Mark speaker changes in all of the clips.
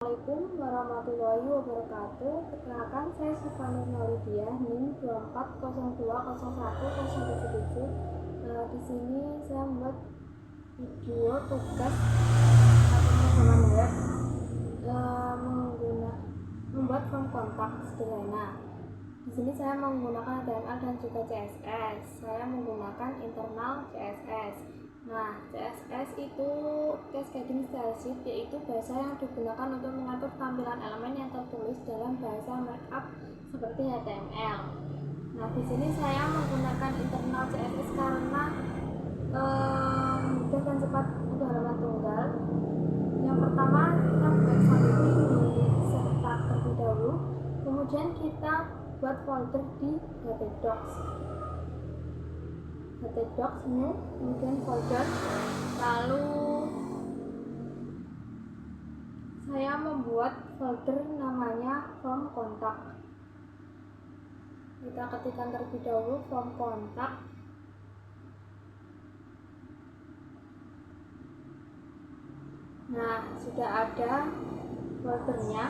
Speaker 1: Assalamualaikum warahmatullahi wabarakatuh. Perkenalkan, saya Syifa Nur Maulidiah, NIM 24020107. Di sini saya membuat video tugas pemrograman web membuat form kontak sederhana. Di sini saya menggunakan HTML dan juga CSS. Saya menggunakan internal CSS. Nah, CSS itu Cascading Style Sheet, yaitu bahasa yang digunakan untuk mengatur tampilan elemen yang tertulis dalam bahasa markup seperti HTML. Nah, di sini saya menggunakan internal CSS karena mudah dan cepat untuk halaman tunggal. Yang pertama, kita buat file di setup terlebih dahulu, kemudian kita buat folder di htdocs new, kemudian folder, lalu saya membuat folder namanya form kontak. Kita ketikkan terlebih dahulu form kontak. Nah, sudah ada foldernya.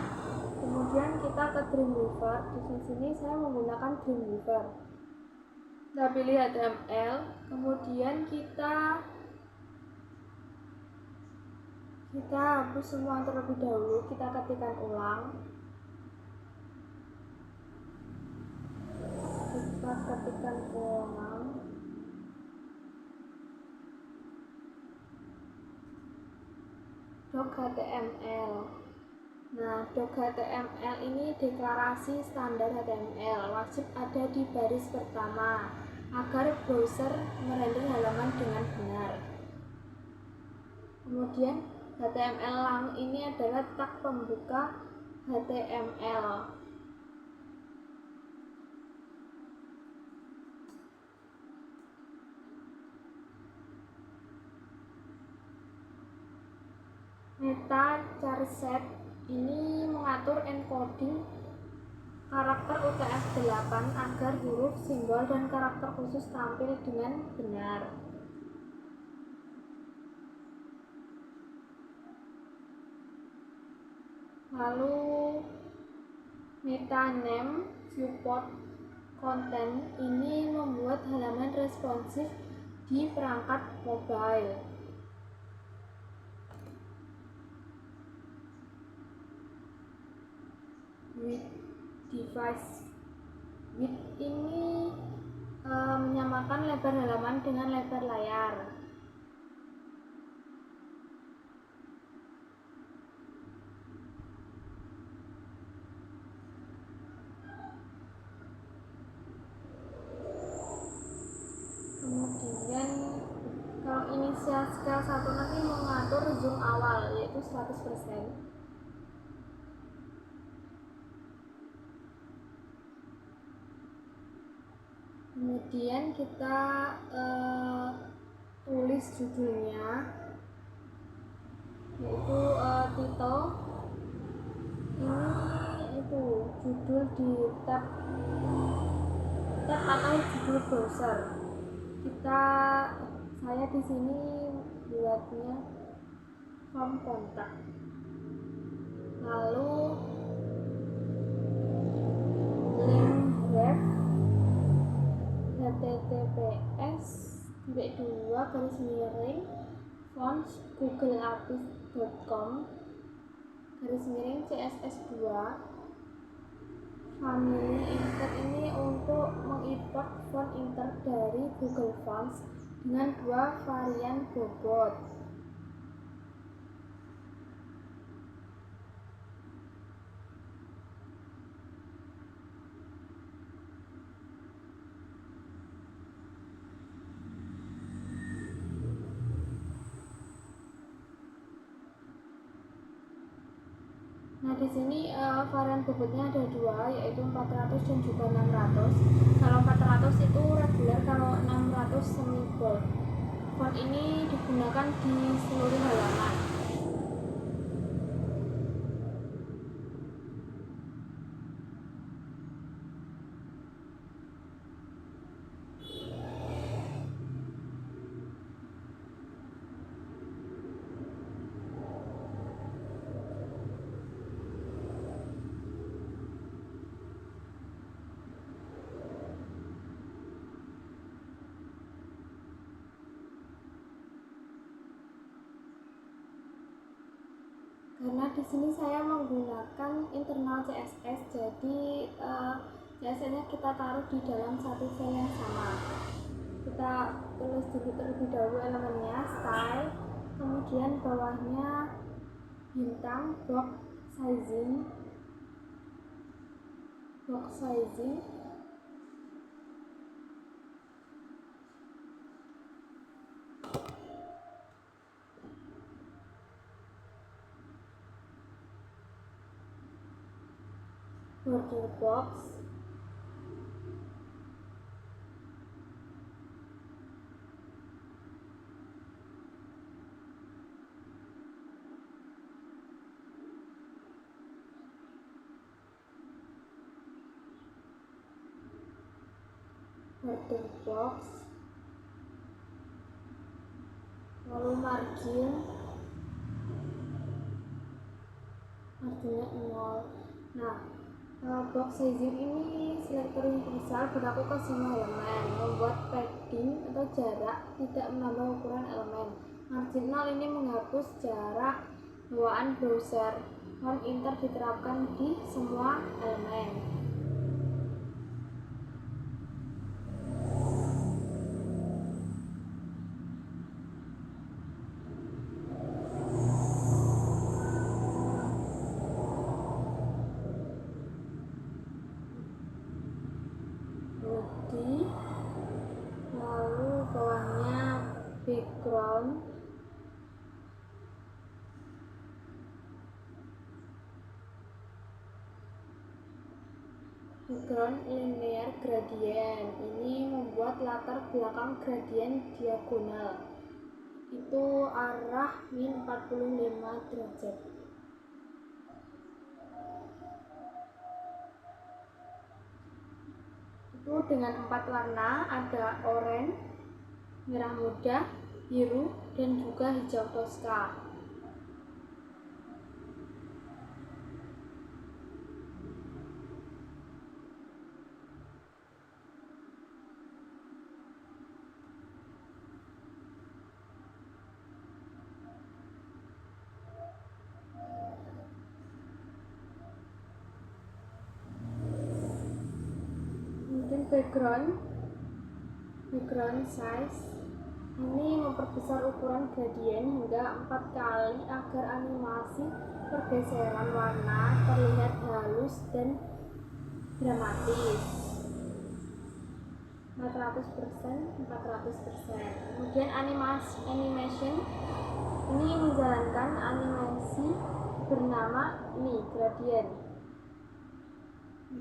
Speaker 1: Kemudian kita ke Dreamweaver. Di sini saya menggunakan Dreamweaver. Kita pilih HTML, kemudian kita hapus semua terlebih dahulu. Kita ketikkan ulang. Doc.html. Nah, doc.html ini deklarasi standar HTML, wajib ada di baris pertama agar browser merender halaman dengan benar. Kemudian HTML lang ini adalah tag pembuka HTML. Meta charset ini mengatur encoding karakter UTF-8 agar huruf, simbol, dan karakter khusus tampil dengan benar. Lalu meta name support content ini membuat halaman responsif di perangkat mobile. Width ini menyamakan lebar halaman dengan lebar layar. Kemudian kalau inisial scale 1 nanti mengatur zoom awal, yaitu 100%. Kemudian kita tulis judulnya, yaitu title. Ini itu judul di tab atau judul browser. Saya di sini buatnya form kontak. Lalu link ref https://fonts googleapis.com/css2 family insert ini untuk mengimport font insert dari Google Fonts dengan 2 varian bobot. Nah, di sini varian bobotnya ada 2, yaitu 400 dan juga 600. Kalau 400 itu reguler, kalau 600 semi bold. Font ini digunakan di seluruh halaman. Karena di sini saya menggunakan internal CSS, jadi CSS-nya kita taruh di dalam satu file yang sama. Kita tulis dulu terlebih dahulu elemennya, style, kemudian bawahnya bintang, box sizing, border box, lalu marginnya 0. Nah, box sizing ini selektor universal berlaku ke semua elemen, membuat padding atau jarak tidak menambah ukuran elemen. Margin 0 ini menghapus jarak bawaan browser. Font inter diterapkan di semua elemen. Lalu bawahnya background, linear gradient. Ini membuat latar belakang gradient diagonal, itu arah min 45 derajat. Itu dengan 4 warna, ada oranye, merah muda, biru, dan juga hijau toska. Kemudian background size ini memperbesar ukuran gradient hingga 4 kali agar animasi pergeseran warna terlihat halus dan dramatis. 400%. Kemudian animation ini menjalankan animasi bernama gradient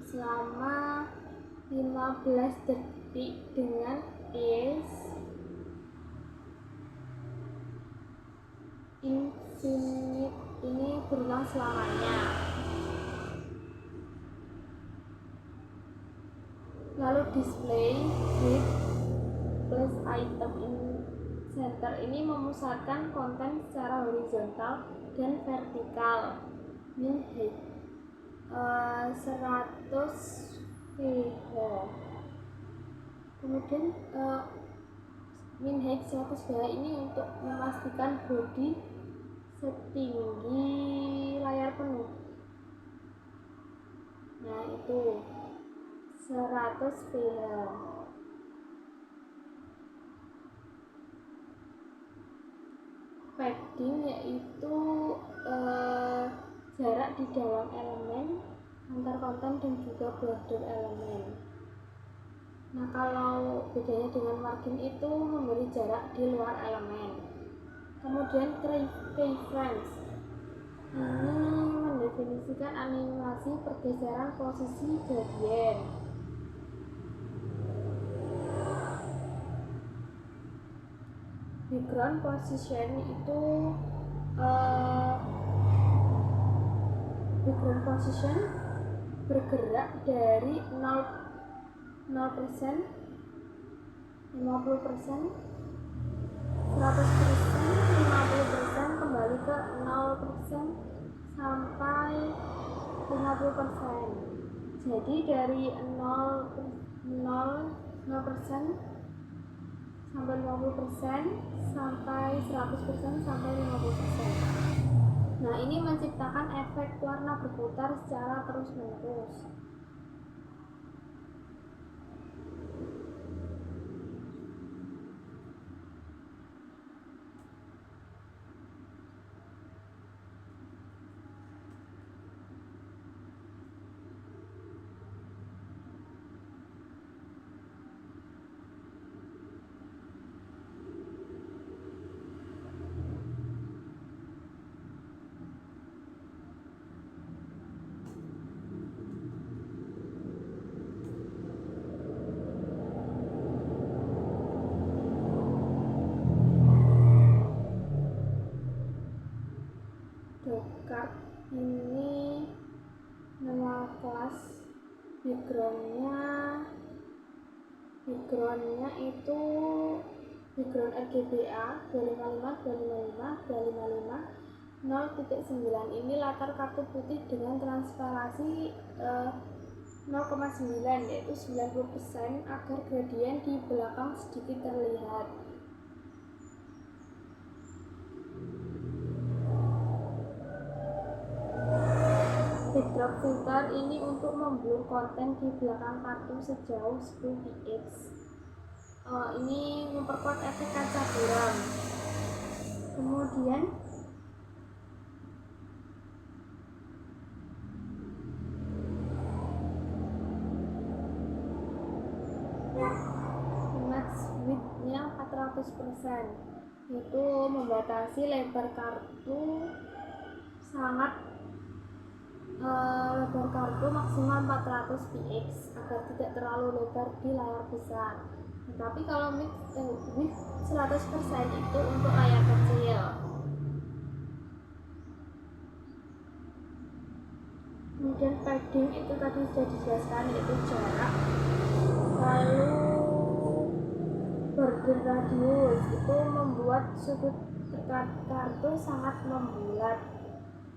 Speaker 1: selama 15 detik dengan ease infinite, ini berulang selamanya. Lalu display with plus item in center ini memusatkan konten secara horizontal dan vertikal. Min height 100 ph. Kemudian min height 100 ph ini untuk memastikan body setinggi layar penuh. Nah, itu 100 ph. Padding yaitu jarak di dalam elemen, antar konten, dan juga border elemen. Nah, kalau bedanya dengan margin itu memberi jarak di luar elemen. Kemudian keyframes ini mendefinisikan animasi pergeseran posisi gradient. Background position itu background position bergerak dari 0%, 50%, 100%, 50%, kembali ke 0% sampai 50%. Jadi dari 0% sampai 50%, sampai 100%, sampai 50%. Nah, ini menciptakan efek warna berputar secara terus-menerus. Descartes ini nama kelas backgroundnya itu background RGBA 255 0.9. Ini latar kartu putih dengan transparansi 0,9 yaitu 90% agar gradien di belakang sedikit terlihat. Backdrop filter ini untuk memblur konten di belakang kartu sejauh 10 px. Ini memperkuat efek kaca buram. Kemudian image width-nya 400%, itu membatasi lebar kartu lebar kartu maksimal 400 px agar tidak terlalu lebar di layar besar. Tetapi kalau width 100% itu untuk layar kecil. Kemudian padding itu tadi sudah dijelaskan, yaitu jarak. Lalu border radius itu membuat sudut tekan kartu sangat membulat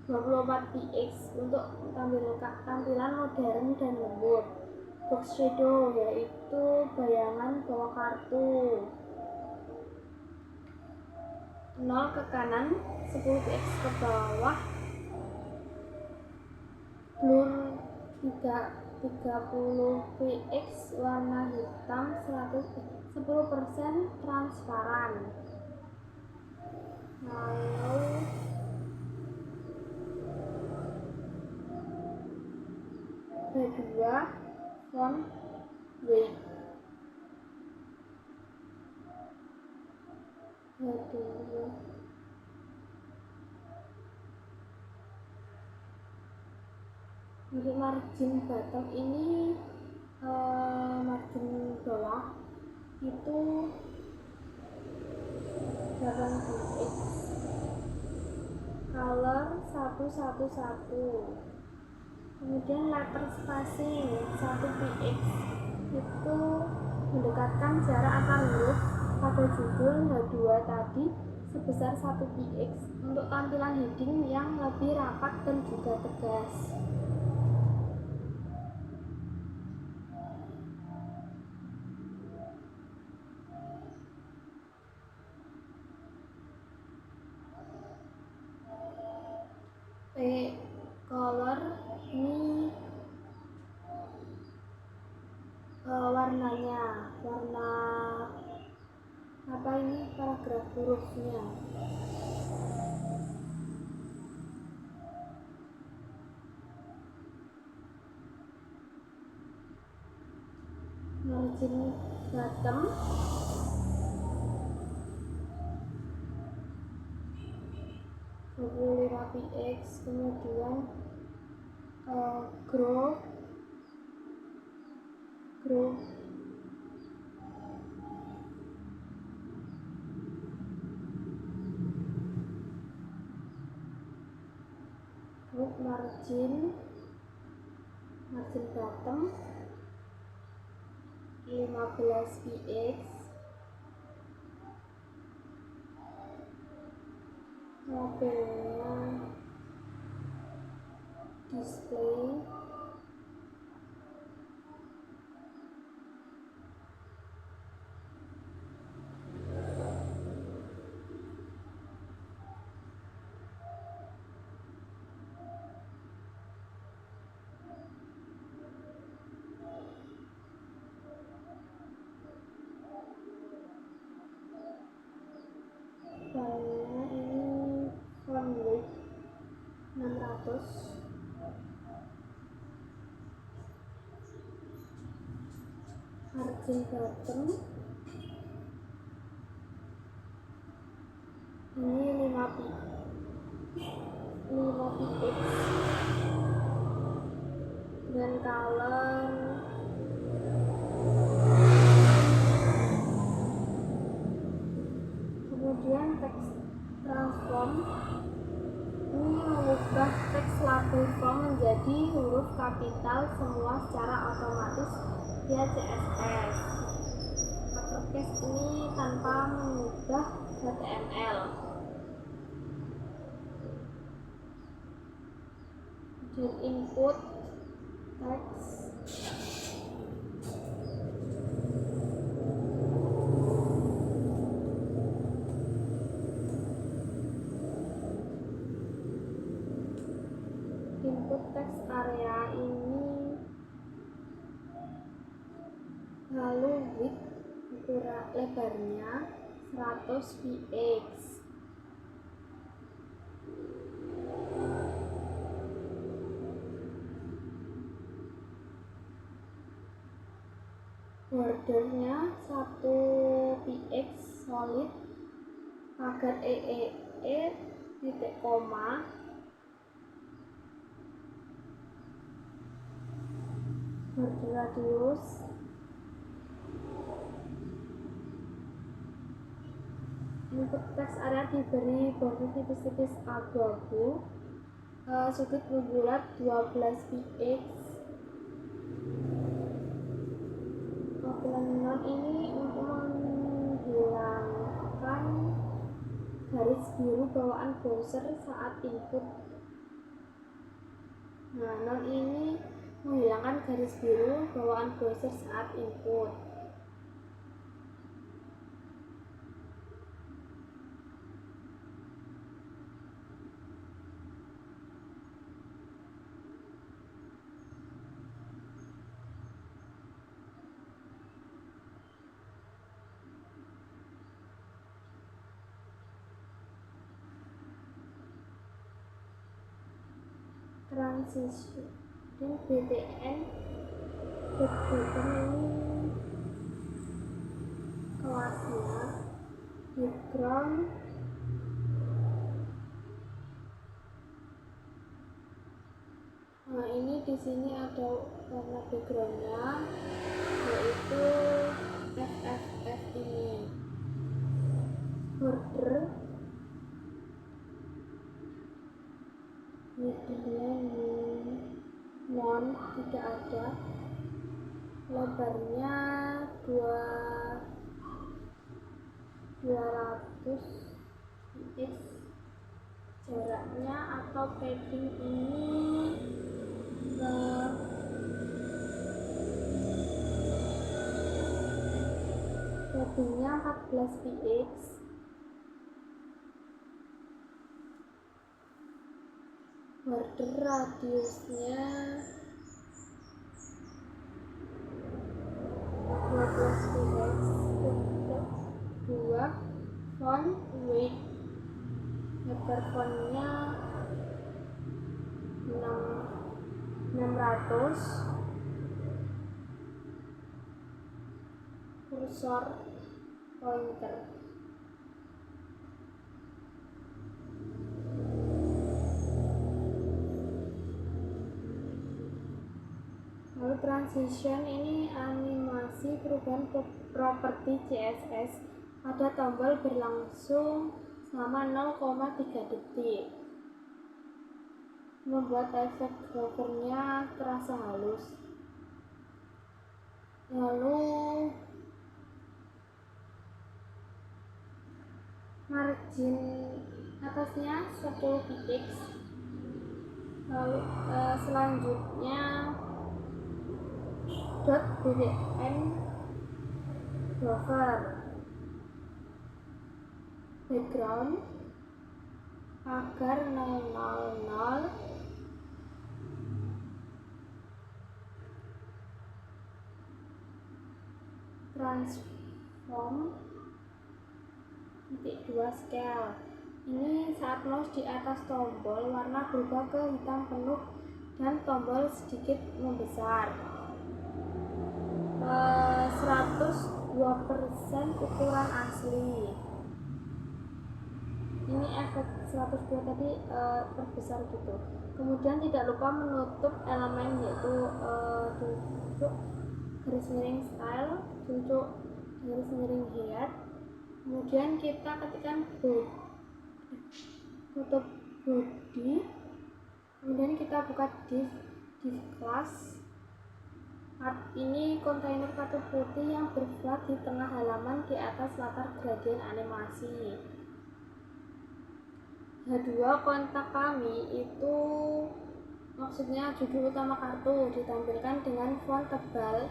Speaker 1: 24 px untuk tampilan modern dan lembut. Box shadow yaitu bayangan bawah kartu 0 ke kanan, 10 px ke bawah. Blur 30 px warna hitam 10% transparan. Lalu kedua font weight untuk margin bottom ini margin bawah itu 8px, color 111. Kemudian letter spacing 1px itu mendekatkan jarak antar huruf pada judul H2 tadi sebesar 1px untuk tampilan heading yang lebih rapat dan juga tegas. Color ini warnanya, warna apa ini, paragraf hurufnya. Margin bottom 25px, kemudian grow margin bottom 15px, labelnya display margin bottom ini 5 px, dan color kemudian teks transform ini mengubah teks label form menjadi huruf kapital semua secara otomatis via CSS. Uppercase ini tanpa mengubah HTML. Dan input teks teks area ini, lalu width ukuran lebarnya 100 px, bordernya 1 px solid, pagar titik koma, border radius input teks area diberi border tipis-tipis abu-abu, sudut berbulat 12 px. Tampilan non ini untuk menghilangkan garis biru bawaan browser saat input. Nah, non ini menghilangkan garis biru bawaan browser saat input. Transition dan btn ini kelasnya background, nah ini di sini ada warna backgroundnya yaitu FFF ini. Border non tidak ada, lebarnya 200 px, jaraknya atau padding ini paddingnya 14 px, border radiusnya 12 px. Kedua, font weight, lebar fontnya 600, kursor pointer. Lalu transition ini animasi perubahan properti CSS, ada tombol berlangsung selama 0,3 detik, membuat efek hovernya terasa halus. Lalu margin atasnya 10 px. Lalu selanjutnya .btn buffer, background pagar 000, transform titik 2 scale, Ini saat mouse di atas tombol, warna berubah ke hitam penuh dan tombol sedikit membesar. 102% ukuran asli. Ini efek 102 tadi terbesar gitu. Kemudian tidak lupa menutup elemen, yaitu cucuk garis miring style, cucuk garis miring head. Kemudian kita ketikkan tutup body, kemudian kita buka div class. Art ini kontainer kartu putih yang berflat di tengah halaman di atas latar gradien animasi. H2 kontak kami itu maksudnya judul utama kartu ditampilkan dengan font tebal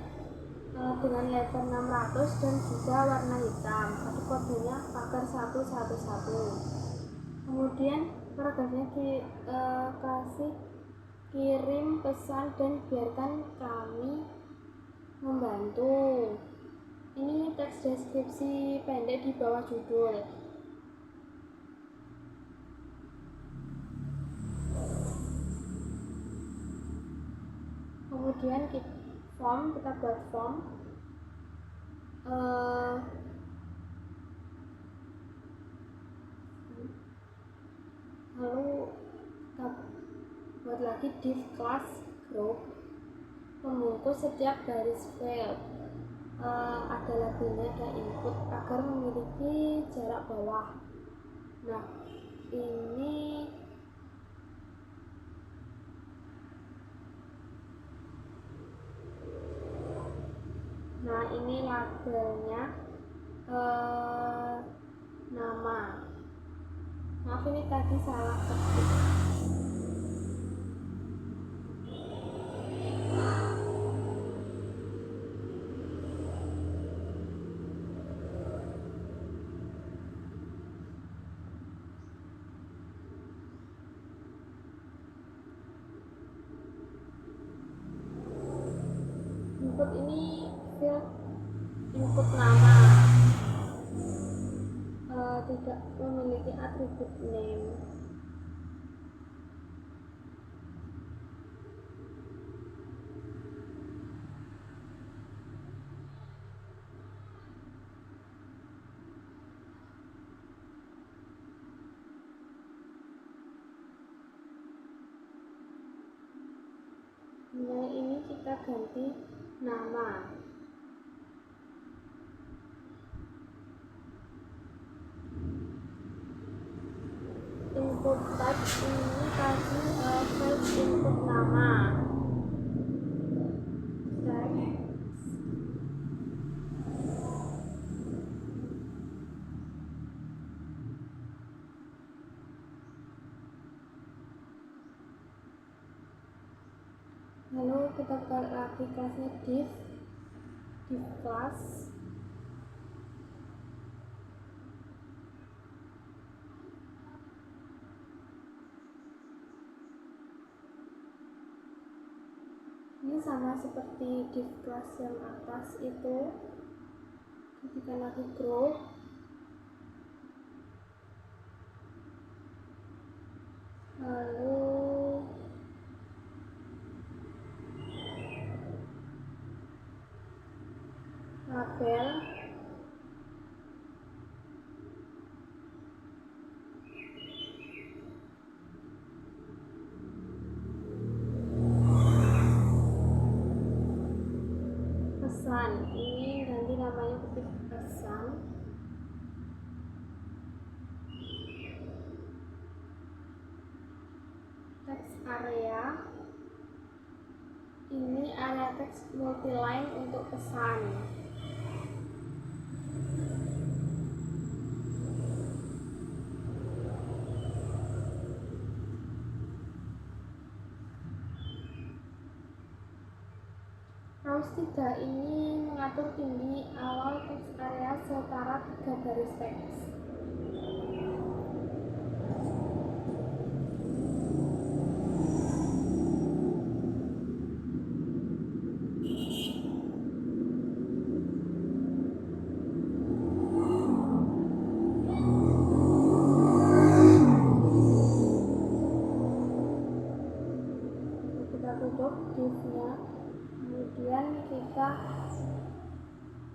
Speaker 1: dengan letter 600 dan juga warna hitam. Kodenya pagar 111. Kemudian paragrafnya kasih kirim pesan dan biarkan kami membantu. Ini teks deskripsi pendek di bawah judul. Kemudian kita buat form. Lalu kita buat lagi div class group, membungkus setiap garis file. Ada labelnya, ada input agar memiliki jarak bawah. Nah, ini labelnya nama. Maaf ini tadi salah ketik. Input ini field input nama, tidak memiliki atribut name. Nah, ini kita ganti nama. Input type ini kasih field input nama. Lalu kita buka lagi kelasnya div class. Ini sama seperti div class yang atas itu, ketika lagi group. Lalu label, pesan. Ini ganti namanya ketik pesan. Text area, ini area teks multiline untuk pesan. Rows 3 ini mengatur tinggi awal teks area setara 3 baris teks. tutup div-nya, kemudian kita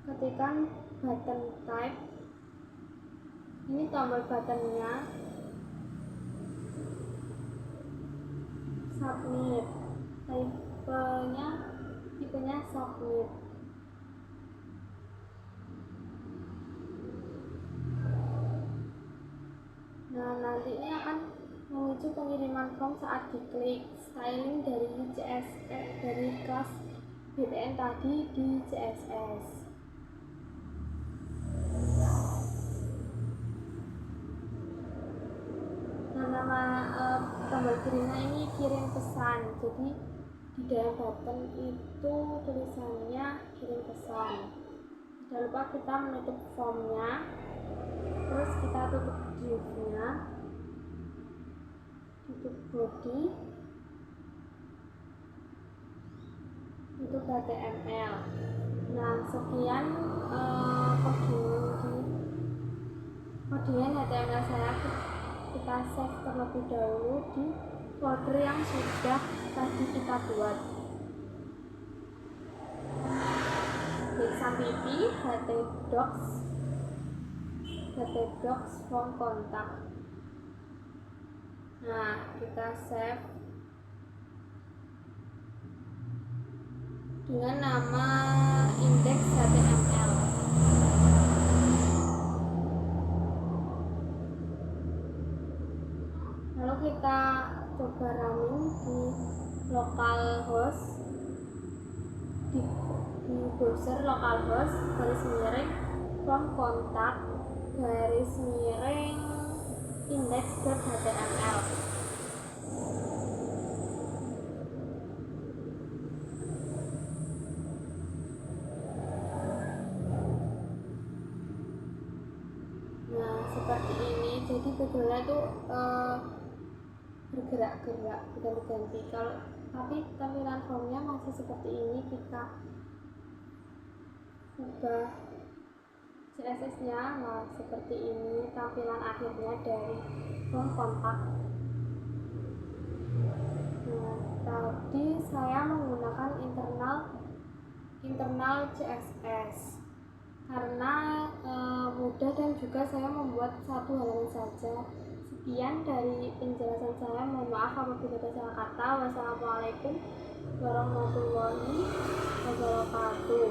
Speaker 1: ketikkan button type, ini tombol buttonnya, submit, tipenya submit. Nah, nanti ini akan memicu pengiriman form saat diklik styling dari dari kelas BTN tadi di CSS. Nah, nama tombol kirinya ini kirim pesan. Jadi di dalam button itu tulisannya kirim pesan. Jangan lupa kita menutup formnya, terus kita tutup div-nya, tutup body, tutup HTML. Nah, sekian kodenya HTML saya. Kita save terlebih dahulu di folder yang sudah tadi kita buat. XAMPP, htdocs form kontak. Nah, kita save dengan nama index.html. Lalu kita coba running di localhost, di browser localhost garis miring form kontak garis miring index.html. Nah, seperti ini. Jadi Google-nya itu bergerak-gerak, ganti-ganti. Tapi tampilan formnya masih seperti ini. Kita ubah CSS-nya, nah seperti ini tampilan akhirnya dari form kontak. Nah, tadi saya menggunakan internal CSS karena mudah dan juga saya membuat satu halaman saja. Sekian dari penjelasan saya, mohon maaf apabila ada salah kata. Wassalamualaikum warahmatullahi wabarakatuh.